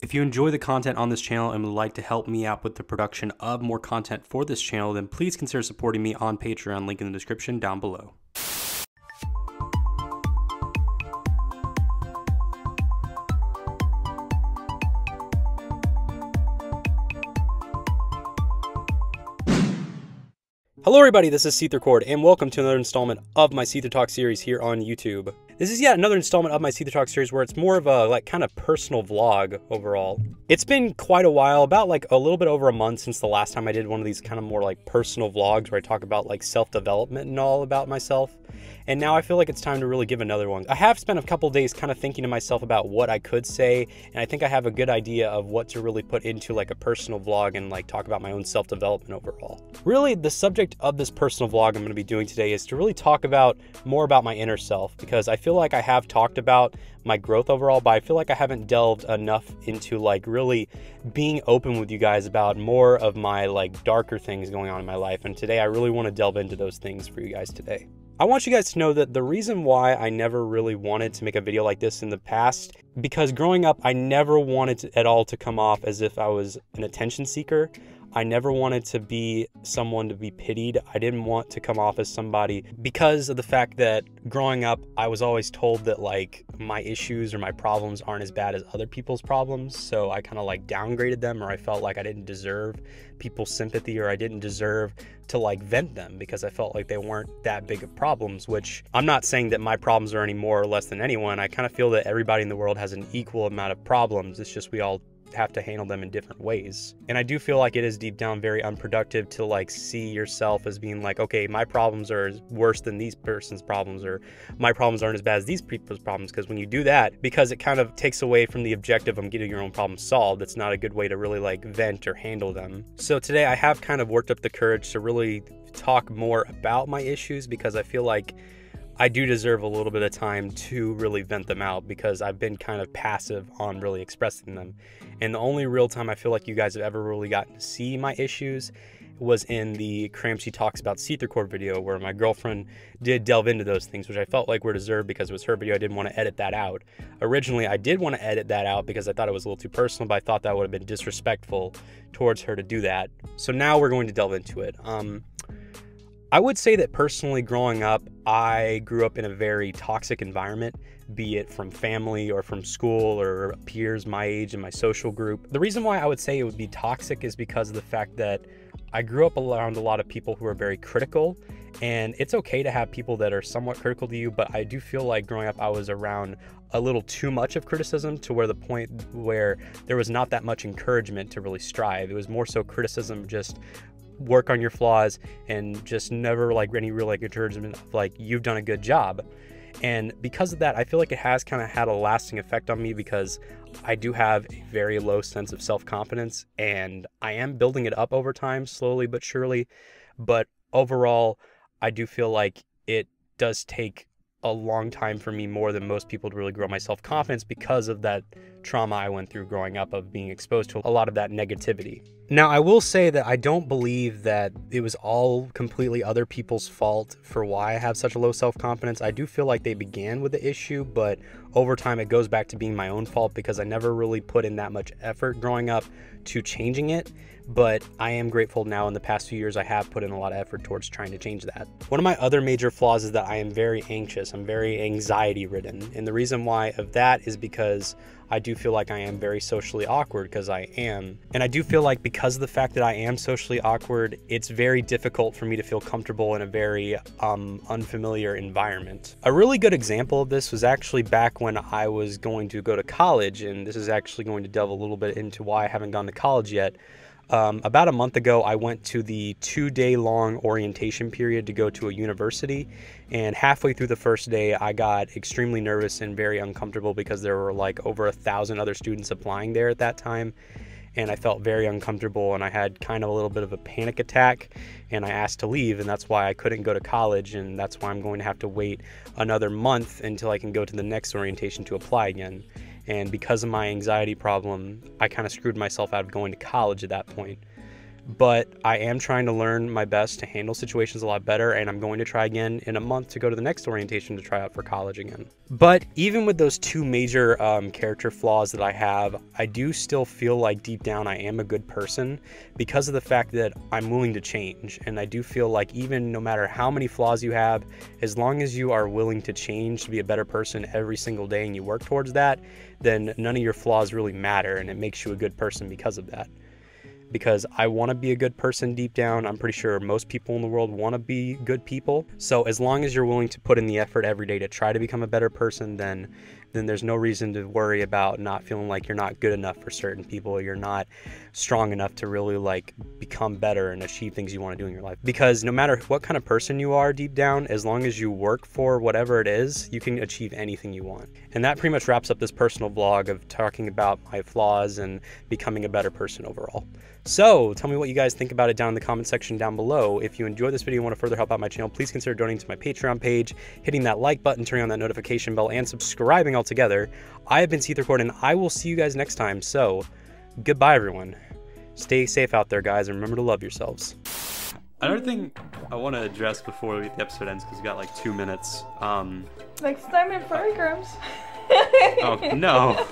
If you enjoy the content on this channel and would like to help me out with the production of more content for this channel, then please consider supporting me on Patreon, link in the description down below. Hello everybody, this is SeetherCord, and welcome to another installment of my SeetherTalks series here on YouTube. This is yet another installment of my SeetherTalks series where it's more of a kind of personal vlog overall. It's been quite a while, about a little bit over a month since the last time I did one of these kind of more personal vlogs where I talk about self-development and all about myself. And now I feel like it's time to really give another one. I have spent a couple days kind of thinking to myself about what I could say, and I think I have a good idea of what to really put into a personal vlog and talk about my own self-development overall. Really, the subject of this personal vlog I'm going to be doing today is to really talk about more about my inner self, because I feel like I have talked about my growth overall, but I feel like I haven't delved enough into really being open with you guys about more of my darker things going on in my life. And today I really want to delve into those things for you guys today. I want you guys to know that the reason why I never really wanted to make a video like this in the past, because growing up, I never wanted at all to come off as if I was an attention seeker. I never wanted to be someone to be pitied. I didn't want to come off as somebody, because of the fact that growing up, I was always told that my issues or my problems aren't as bad as other people's problems. So I kind of downgraded them, or I felt like I didn't deserve people's sympathy, or I didn't deserve to vent them because I felt like they weren't that big of problems, which I'm not saying that my problems are any more or less than anyone. I kind of feel that everybody in the world has an equal amount of problems. It's just we all have to handle them in different ways. And I do feel like it is deep down very unproductive to see yourself as being okay, my problems are worse than these person's problems, or my problems aren't as bad as these people's problems. Because when you do that, because it kind of takes away from the objective of getting your own problems solved, it's not a good way to really vent or handle them. So today I have kind of worked up the courage to really talk more about my issues, because I feel like I do deserve a little bit of time to really vent them out, because I've been kind of passive on really expressing them. And the only real time I feel like you guys have ever really gotten to see my issues was in the Cramsey Talks about SeetherCord video, where my girlfriend did delve into those things, which I felt were deserved because it was her video. I didn't want to edit that out. Originally, I did want to edit that out because I thought it was a little too personal, but I thought that would have been disrespectful towards her to do that. So now we're going to delve into it. I would say that personally, growing up, I grew up in a very toxic environment, be it from family or from school or peers my age in my social group. The reason why I would say it would be toxic is because of the fact that I grew up around a lot of people who are very critical, and it's okay to have people that are somewhat critical to you, but I do feel like growing up I was around a little too much of criticism, to where the point where there was not that much encouragement to really strive. It was more so criticism, just work on your flaws, and just never any real encouragement of you've done a good job. And because of that, I feel like it has kind of had a lasting effect on me, because I do have a very low sense of self-confidence, and I am building it up over time, slowly but surely. But overall, I do feel like it does take a long time for me, more than most people, to really grow my self-confidence, because of that trauma I went through growing up, of being exposed to a lot of that negativity. Now, I will say that I don't believe that it was all completely other people's fault for why I have such a low self-confidence. I do feel like they began with the issue, but over time it goes back to being my own fault, because I never really put in that much effort growing up to changing it. But I am grateful now, in the past few years, I have put in a lot of effort towards trying to change that. One of my other major flaws is that I am very anxious. I'm very anxiety ridden. And the reason why of that is because I do feel like I am very socially awkward, because I am. And I do feel like because of the fact that I am socially awkward, it's very difficult for me to feel comfortable in a very unfamiliar environment. A really good example of this was actually back when I was going to go to college, and this is actually going to delve a little bit into why I haven't gone to college yet. About a month ago, I went to the 2-day-long orientation period to go to a university, and halfway through the first day, I got extremely nervous and very uncomfortable, because there were over 1,000 other students applying there at that time, and I felt very uncomfortable, and I had kind of a little bit of a panic attack, and I asked to leave, and that's why I couldn't go to college, and that's why I'm going to have to wait another month until I can go to the next orientation to apply again. And because of my anxiety problem, I kind of screwed myself out of going to college at that point. but I am trying to learn my best to handle situations a lot better, and I'm going to try again in a month to go to the next orientation to try out for college again. But even with those two major character flaws that I have, I do still feel like deep down I am a good person because of the fact that I'm willing to change. And I do feel like even no matter how many flaws you have, as long as you are willing to change to be a better person every single day and you work towards that, then none of your flaws really matter, and it makes you a good person because of that. Because I want to be a good person deep down. I'm pretty sure most people in the world want to be good people. So as long as you're willing to put in the effort every day to try to become a better person, then there's no reason to worry about not feeling like you're not good enough for certain people. You're not strong enough to really like become better and achieve things you want to do in your life. Because no matter what kind of person you are deep down, as long as you work for whatever it is, you can achieve anything you want. And that pretty much wraps up this personal vlog of talking about my flaws and becoming a better person overall. So tell me what you guys think about it down in the comment section down below. If you enjoyed this video and want to further help out my channel, please consider donating to my Patreon page, hitting that like button, turning on that notification bell, and subscribing altogether. I have been SeetherCord, and I will see you guys next time. So goodbye, everyone. Stay safe out there, guys, and remember to love yourselves. Another thing I want to address before the episode ends, because we got like 2 minutes. Next time in programs. Oh, no.